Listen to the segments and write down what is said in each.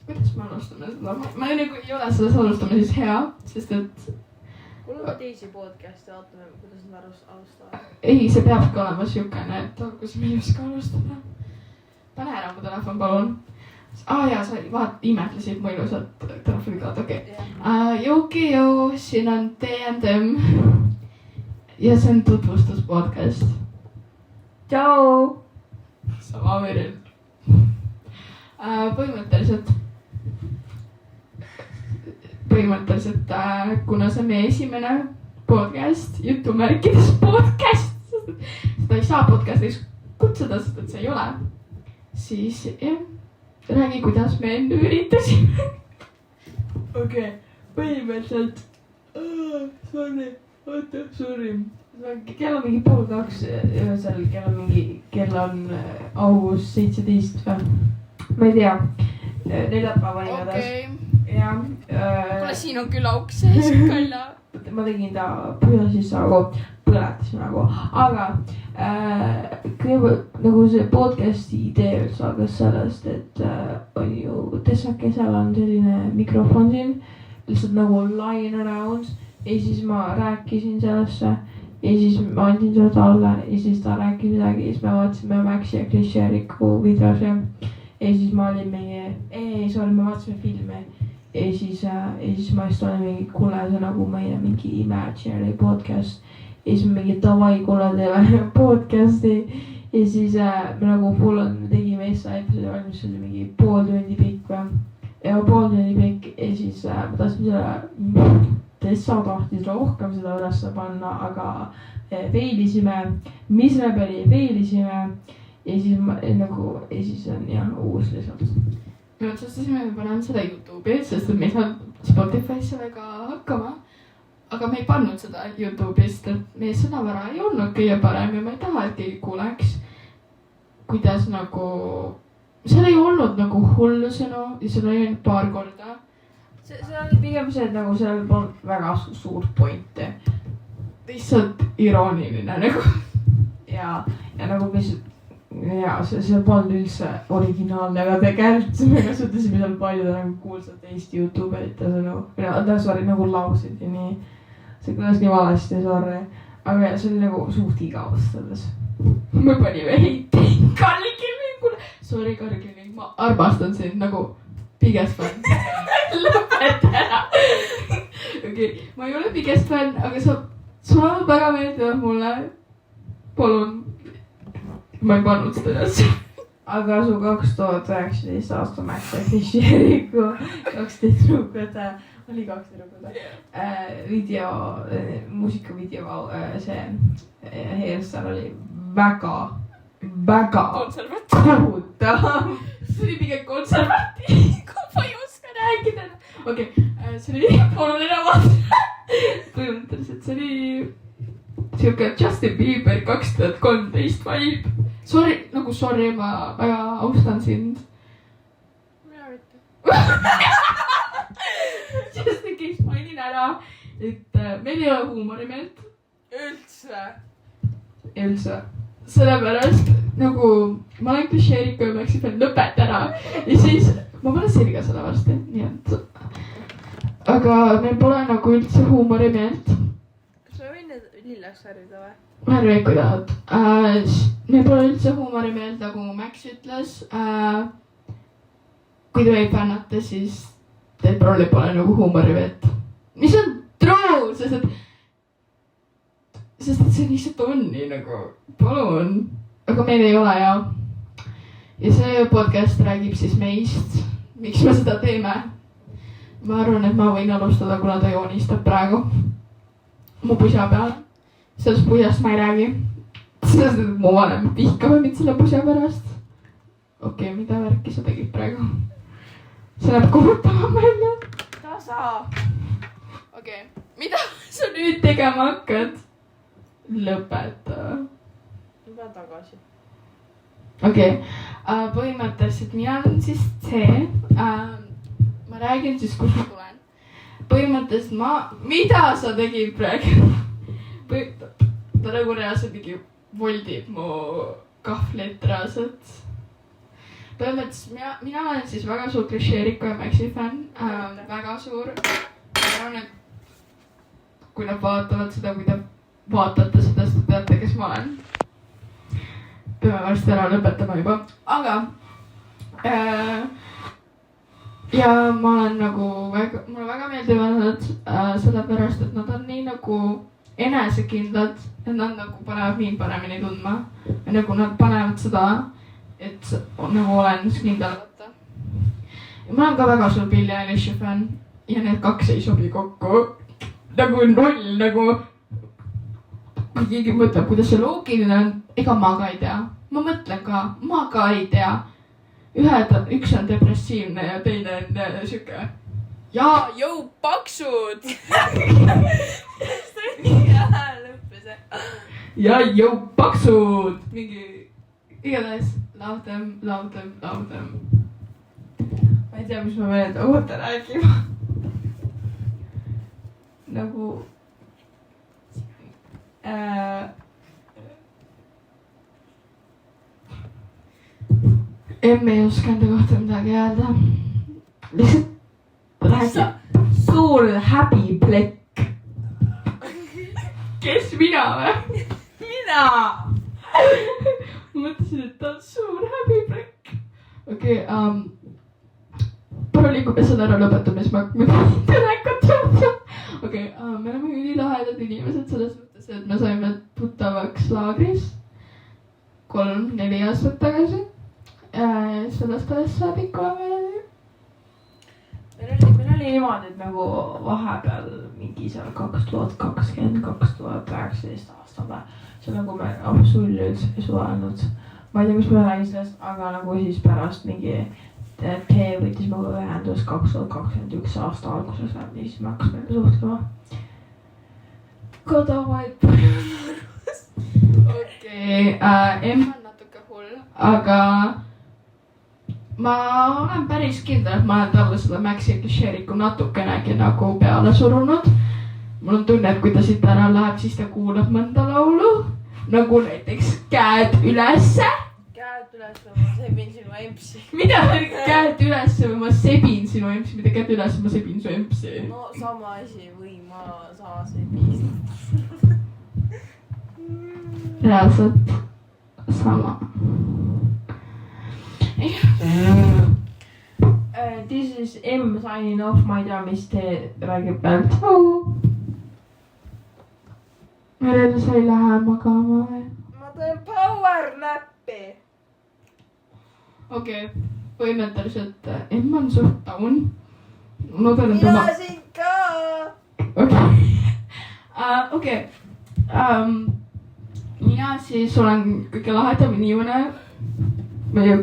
kuidas me alustame seda? Ma nagu ei ole selles alustamises hea, sest et kuulame teisi podcast'e, vaatame, kuidas nad alustavad. ei, see peabki olema siukene, et alguses me ei oska alustada. Pane ära mu telefon, palun. Jaa, sa imetlesid mu ilusat telefoniga, okei. Jõu, siin on TNM ja see on tutvustus podcast. Tšau! Sama veril. Põhimõtteliselt, kuna see on meie esimene podcast, jutumärkides podcast, seda ei saa podcast'iks kutsuda, sest et see ei ole, siis jah, räägi, kuidas me enne üritasime. Okei, põhimõtteliselt, sorry. Kell on mingi 1:30 öösel, kell on august 17 või? Ma ei tea, neljapäeval igatahes. Ja, kuule, siin on küll auk sees, kalla. Ma tegin ta püha sisse põletasin aga kõigepealt nagu see podcast'i idee üldse algas sellest, et on ju Tessakesel on selline mikrofon siin, lihtsalt nagu lying around ja siis ma rääkisin sellesse ja siis ma andsin seda talle ja siis ta rääkis midagi ja siis me vaatasime Maxi ja Chris Jericho videos ja siis ma olin me vaatasime filme ja siis ma just olin mingi, kuule, see nagu meie mingi imaginary podcast ja siis me mingi davai, kuule, teeme podcast'i ja siis me nagu me tegime episoodi valmis, see oli mingi pool tundi pikk ja siis ma tahtsin selle Tessa tahtis rohkem seda ülesse panna, aga feilisime ja siis on jah uus lihtsalt. Me otsustasime, me paneme seda YouTube'i, sest et me ei saanud Spotify'sse väga hakkama, aga me ei pannud seda YouTube'ist, et meie sõnavara ei olnud kõige parem ja ma ei taha, et keegi kuuleks, kuidas nagu, seal ei olnud nagu hullu sõnu ja seal oli ainult paar korda. See oli pigem see, et nagu seal polnud väga suurt pointi. Lihtsalt irooniline nagu. Ja nagu mis, see polnud üldse originaalne, aga tegelikult me kasutasime seal palju nagu kuulsat Eesti YouTuberite sõnu. Nagu lausid ja nii. See kõlas nii valesti, sorry. Aga see oli nagu suht igavast selles. Me panime heiti Karlikilmingule. Sorry Karlikilming, ma armastan sind nagu biggest fan. Lõpeta ära. Okei, ma ei ole biggest fan, aga sul on väga meeldivad mulle. Palun. Ma ei pannud seda üles. Aga su 2019 aasta Maxi Chris Jericho 12 tüdrukut, oli 2 tüdrukut, muusikavideo, see hairstyle oli väga kohutav. See oli pigem konservatiiv, kui ma ei oska rääkida. Okei, see oli oluline vaata. Põhimõtteliselt see oli siuke Justin Bieber 2013 vibe. Sorry, ma väga austan sind. Mina mitte. Just in case mainin ära, et meil ei ole huumorimeelt. Üldse. Sellepärast nagu ma olen Chris Jericho ja Maxi fan, lõpeta ära. Ja siis ma panen selga selle varsti, nii et. Aga meil pole nagu üldse huumorimeelt. Kas me võin need lillaks värvida või? Värvi kui tahad. Meil pole üldse huumorimeelt, nagu Max ütles. Kui te ei fännata, siis teil probably pole nagu huumorimeelt. Mis on true, sest et see lihtsalt on nii nagu, palun. Aga meil ei ole ja see podcast räägib siis meist, miks me seda teeme. Ma arvan, et ma võin alustada, kuna ta joonistab praegu mu pusa peal. Sellest pusast ma ei räägi. Sellest, et mu vanem vihkame mind selle pusa pärast. Okei, mida värki sa tegid praegu? See läheb kohutama välja. Tasa. Okei. Mida sa nüüd tegema hakkad? Lõpeta. Ma pean tagasi. Okei, põhimõtteliselt mina olen siis see. Ma räägin siis, kus ma tulen. Põhimõtteliselt mida sa tegid praegu? Ta nagu reaalselt mingi voldib mu kahvlit reaalselt. põhimõtteliselt mina olen siis väga suur Klišeeriku ja Maxi fänn, väga suur. Ma arvan, et kui nad vaatavad seda, kui te vaatate seda, siis te teate, kes ma olen. Peame varsti ära lõpetama juba, aga ja ma olen nagu mulle väga meeldivad nad sellepärast, et nad on nii nagu enesekindlad, et nad nagu panevad mind paremini tundma. Ja nagu nad panevad seda, et nagu olen kindel võtta. Ja ma olen ka väga suur Billie Eilishi fänn ja need kaks ei sobi kokku. Nagu null, nagu kui keegi mõtleb, kuidas see loogiline on, ega ma ka ei tea. Ma mõtlen ka, ma ka ei tea. Üks on depressiivne ja teine on siuke. Jaa, jõu, paksud! See on nii hea lõppes. Ja jõu, paksud! Mingi, igatahes, love them. Ma ei tea, mis ma veel ootan rääkima. Nagu emme ei oska enda kohta midagi öelda. Lihtsalt räägi. Suur häbiplekk. Kes mina või? Mina! Ma mõtlesin, et ta on suur häbiplekk. Okei, palun liigub ja seda ära lõpetame, siis ma telekat võtta. Okei, me oleme ülilahedad inimesed selles mõttes, et me saime tuttavaks laagris 3-4 aastat tagasi. Sellest ajast saadik oleme. Meil oli niimoodi, et nagu vahepeal mingi seal 2020-2019 aastal see nagu me absoluut suhelnud. Ma ei tea, mis ma räägin sellest, aga nagu siis pärast mingi T võttis mulle ühendus 2021 aasta alguses ja siis me hakkasime suhtlema. Kodavaid põhjus. Okei, M on natuke hull, aga ma olen päris kindel, et ma olen talle seda Maxi ja Klišeeriku natukenegi nagu peale surunud. Mul on tunne, et kui ta siit ära läheb, siis ta kuulab mõnda laulu. Nagu näiteks Käed ülesse. Käed ülesse, ma sebin sinu empsi. Mida? Käed ülesse või ma sebin sinu empsi, mida käed ülesse, ma sebin su empsi. No sama asi või sa sebin. Reaalselt sama. This is M signing off, ma ei tea, mis te räägib pealt. Merel, sa ei lähe magama või? Ma teen power nappi. Okei, põhimõtteliselt M on suht down. Mina sind ka. Okei. Mina siis olen kõige lahedam inimene meie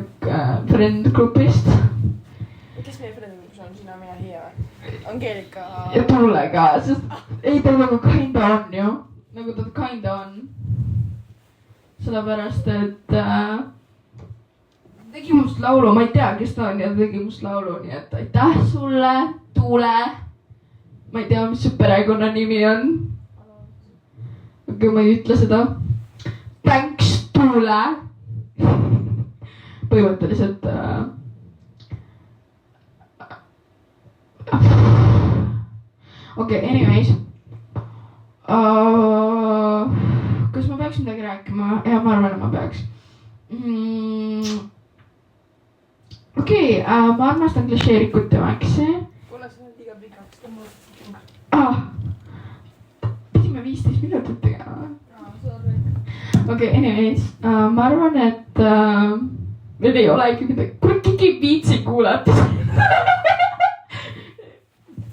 friend grupist. Kes meie friend grupis on? Sina, mina, Hiia või? Angeelika. Ja Tuule ka, sest ei ta nagu kinda on ju. Nagu ta kinda on. Sellepärast, et tegi must laulu, ma ei tea, kes ta on ja ta tegi must laulu, nii et aitäh sulle, Tuule. Ma ei tea, mis su perekonna nimi on. Aga ma ei ütle seda. Thanks, Tuule. Põhimõtteliselt Okei, anyways. Kas ma peaks midagi rääkima? Ja ma arvan, et ma peaks. Okei, ma armastan Klišeerikut ja Maxi. Kuule, see on liiga pikaks. Pidime 15 minutit tegema. Okei, anyways. Ma arvan, et meil ei ole ikka midagi. Kuule, keegi ei viitsi kuulata.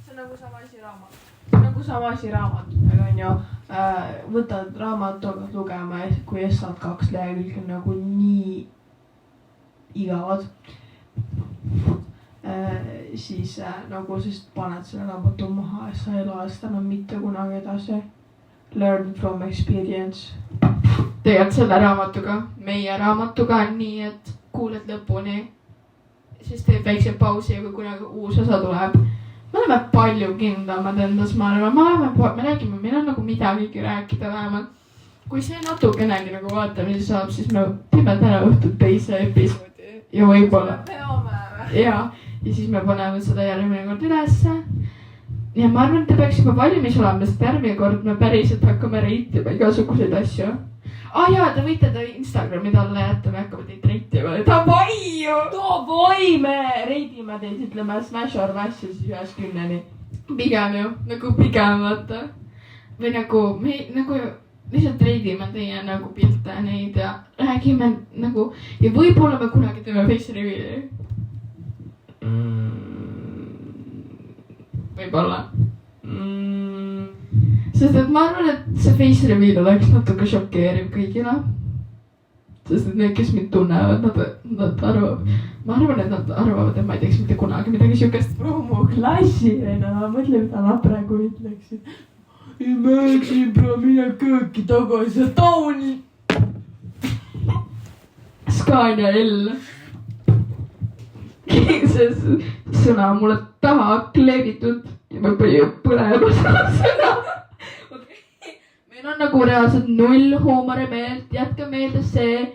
See on nagu sama asi raamatutega on ju. Võtad raamatu, hakkad lugema ja kui saad 2 lehekülge nagu nii igavad. Siis nagu sest paned selle raamatu maha ja sa ei loe seda enam mitte kunagi edasi. Learn from experience. Tegelikult selle raamatuga, meie raamatuga on nii, et kuuled lõpuni. Siis teed väikse pausi ja kui kunagi uus osa tuleb. Me oleme palju kindlamad endas, ma arvan. Me räägime, meil on nagu midagigi rääkida vähemalt. Kui see natukenegi nagu vaatamisi saab, siis me teeme täna õhtul teise episoodi. ja võib-olla peome või? ja siis me paneme seda järgmine kord ülesse. ja ma arvan, et ta peaks juba valmis olema, sest järgmine kord me päriselt hakkame reitima igasuguseid asju. Jaa, te võite ta Instagrami talle jätta, me hakkame teid reitima. Davai ju! Davai, me reidime teid, ütleme smash or mash ja siis 1-10-ni. Pigem ju, nagu pigem vaata. Või nagu, me nagu lihtsalt reidime teie nagu pilte neid ja räägime nagu ja võib-olla me kunagi teeme face reveal'i. Võib-olla. Sest et ma arvan, et see face reveal oleks natuke šokeeriv kõigile. Sest et need, kes mind tunnevad, nad arvavad, ma arvan, et nad arvavad, et ma ei teeks mitte kunagi midagi siukest. Promo klassiline, ma mõtlen, mida ma praegu ütleksin. Imagine, bro, mine kööki tagasi, tauni. Scania L. See sõna mulle taha kleevitud ja ma pean põlema seda sõna. Meil on nagu reaalselt 0 huumorimeelt, jätke meelde see.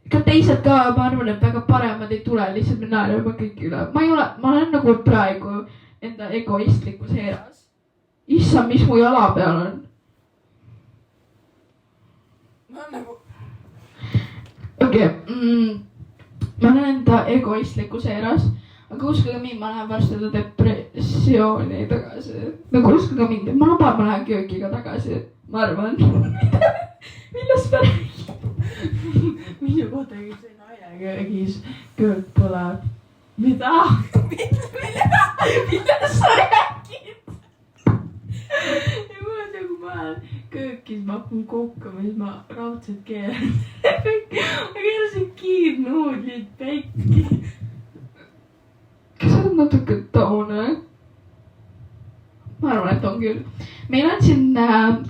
Ka teised ka, ma arvan, et väga paremad ei tule, lihtsalt me naerame kõik üle. Ma olen nagu praegu enda egoistlikus eras. Issa, mis mu jala peal on? Ma olen nagu... Okei, ma olen enda egoistlikus eras, aga uskuge mind, ma lähen varsti depressiooni tagasi. Nagu uskuge mind, ma luban, ma lähen köökiga tagasi, ma arvan. Millest ma räägin? Minu kohta see naine köögis, köök põleb. Mida? Millest sa räägid? Ja mul on nagu ma olen köökis, ma hakkan kokkama, siis ma raudselt keelan. Ma keelasin kiirnuudlid pekki. Kas sa oled natuke toone? Ma arvan, et on küll. Meil on siin,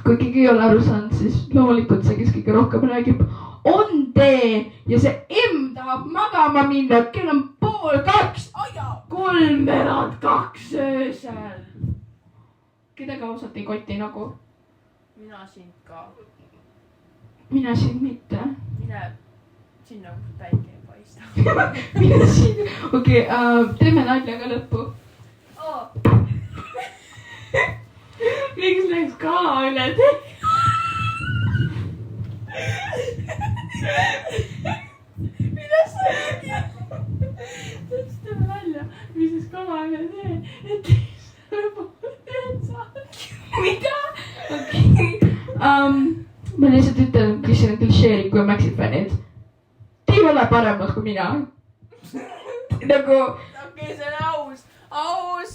kui keegi ei ole aru saanud, siis loomulikult see, kes kõige rohkem räägib, on tee ja see M tahab magama minna, kell on 1:30. 3:02 öösel. Kedagi ausalt ei koti nagu? Mina sind ka. Mina sind mitte. Mine sinna, kus päike ei paista. Mina sind. Okei, teeme naljaga lõppu. Miks läks kala üle tee? Mida sa räägid? Täpselt teeme nalja. Mis läks kala üle tee? Et mida? Okei. Ma lihtsalt ütlen, kes on klišeerid kui Maxi fännid. Te ei ole paremad kui mina. Nagu... Okei, see on aus.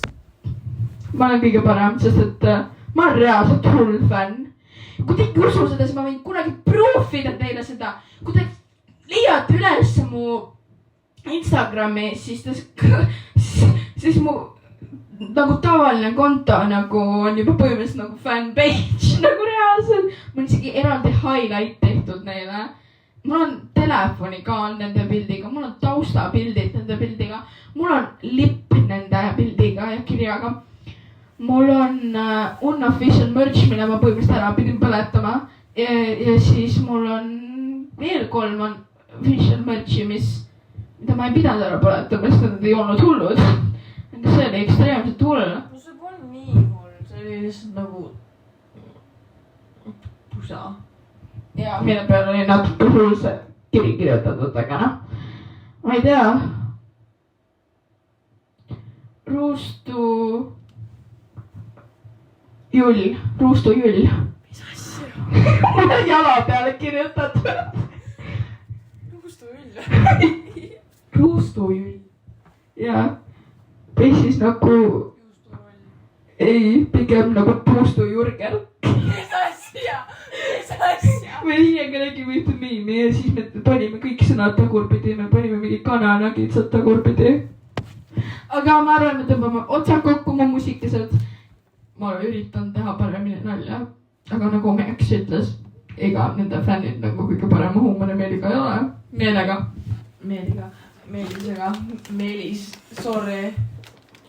Ma olen kõige parem, sest et ma olen reaalselt hull fänn. Kui te ei usu seda, siis ma võin kunagi proofida teile seda. Kui te leiate üles mu Instagrami, siis mu nagu tavaline konto nagu on juba põhimõtteliselt nagu fanpage nagu reaalselt. Mul on isegi eraldi highlight tehtud neile. Mul on telefonikaal nende pildiga, mul on taustapildid nende pildiga, mul on lipp nende pildiga ja kirjaga. Mul on unofficial merch, mille ma põhimõtteliselt ära pidin põletama ja siis mul on veel 3 official merch'i, mida ma ei pidanud ära põletama, sest nad ei olnud hullud. See oli ekstreemselt hull. No see polnud nii hull, see oli lihtsalt nagu pusa. Ja mille peal oli natuke hull see kiri kirjutatud, aga noh, ma ei tea. Ruustu Jull. Mis asja? Mul on jala peale kirjutatud. Ruustu Jull. Jaa. Või siis nagu... Ei, pigem nagu Puustu Jurger. Mis asja? Me hiiega nägime ühte miimi ja siis me panime kõik sõnad tagurpidi, me panime mingi kananagitsad tagurpidi. Aga ma arvan, me tõmbame otsa kokku mu musikesed. Ma üritan teha paremini nalja. Aga nagu Max ütles, ega nende fännid nagu kõige parema huumorimeeliga ei ole. Meelis, sorry.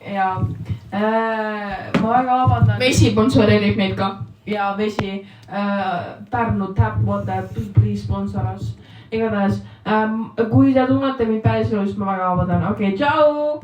Ja ma väga vabandan. Vesi sponsoreerib meid ka. Ja vesi, Pärnu Tap Water, please sponsor us. Igatahes Kui te tunnete mind päriselus, ma väga vabandan. Okei, tšau!